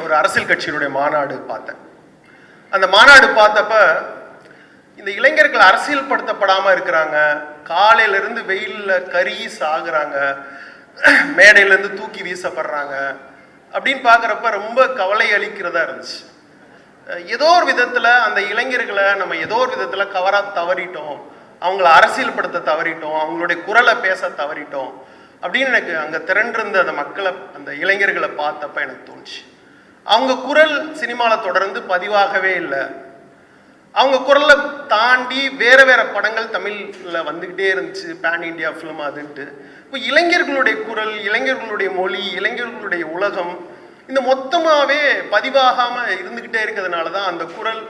ஒரு அரசியல் கட்சியினுடைய மாநாடு பார்த்தேன். அந்த மாநாடு பார்த்தப்ப இந்த இளைஞர்கள் அரசியல் படுத்தப்படாமல் இருக்கிறாங்க, காலையிலேருந்து வெயிலில் கருகி சாகுறாங்க, மேடையிலேருந்து தூக்கி வீசப்படுறாங்க அப்படின்னு பார்க்குறப்ப ரொம்ப கவலை அளிக்கிறதா இருந்துச்சு. ஏதோ ஒரு விதத்தில் அந்த இளைஞர்களை நம்ம ஏதோ ஒரு விதத்தில் தவறிட்டோம், அவங்கள அரசியல்படுத்த தவறிட்டோம், அவங்களுடைய குரலை பேச தவறிட்டோம் அப்படின்னு எனக்கு அங்கே திரண்டிருந்த அந்த மக்களை, அந்த இளைஞர்களை பார்த்தப்ப எனக்கு தோணுச்சு. அவங்க குரல் சினிமாவில் தொடர்ந்து பதிவாகவே இல்லை. அவங்க குரலை தாண்டி வேற வேற படங்கள் தமிழில் வந்துக்கிட்டே இருந்துச்சு, பேன் இண்டியா ஃபிலிம் அதுன்ட்டு. இப்போ இளைஞர்களுடைய குரல், இளைஞர்களுடைய மொழி, இளைஞர்களுடைய உலகம் இந்த மொத்தமாகவே பதிவாகாமல் இருந்துக்கிட்டே இருக்கிறதுனால தான் அந்த குரல்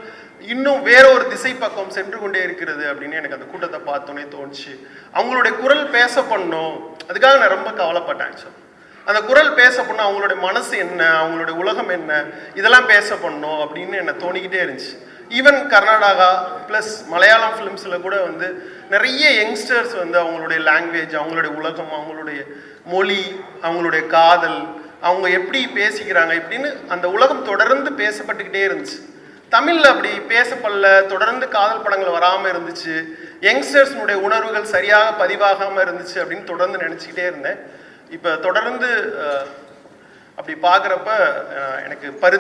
இன்னும் வேற ஒரு திசை பக்கம் சென்று கொண்டே இருக்கிறது அப்படின்னு எனக்கு அந்த கூட்டத்தை பார்த்தோன்னே தோணுச்சு. அவங்களுடைய குரல் பேச பண்ணணும், அதுக்காக நான் ரொம்ப கவலைப்பட்டேன். ஆக்சுவலி அந்த குரல் பேச பண்ணணும், அவங்களுடைய மனசு என்ன, அவங்களுடைய உலகம் என்ன, இதெல்லாம் பேச பண்ணணும் அப்படின்னு என்னை தோணிக்கிட்டே இருந்துச்சு. ஈவன் கர்நாடகா ப்ளஸ் மலையாளம் ஃபிலிம்ஸில் கூட வந்து நிறைய யங்ஸ்டர்ஸ் வந்து அவங்களுடைய லாங்குவேஜ், அவங்களுடைய உலகம், அவங்களுடைய மொழி, அவங்களுடைய காதல், அவங்க எப்படி பேசிக்கிறாங்க இப்படின்னு அந்த உலகம் தொடர்ந்து பேசப்பட்டுக்கிட்டே இருந்துச்சு. தமிழில் அப்படி பேசப்படல, தொடர்ந்து காதல் படங்கள் வராமல் இருந்துச்சு, யங்ஸ்டர்ஸ்னுடைய உணர்வுகள் சரியாக பதிவாகாமல் இருந்துச்சு அப்படின்னு தொடர்ந்து நினச்சிக்கிட்டே இருந்தேன். இப்போ தொடர்ந்து அப்படி பார்க்குறப்ப எனக்கு பருதி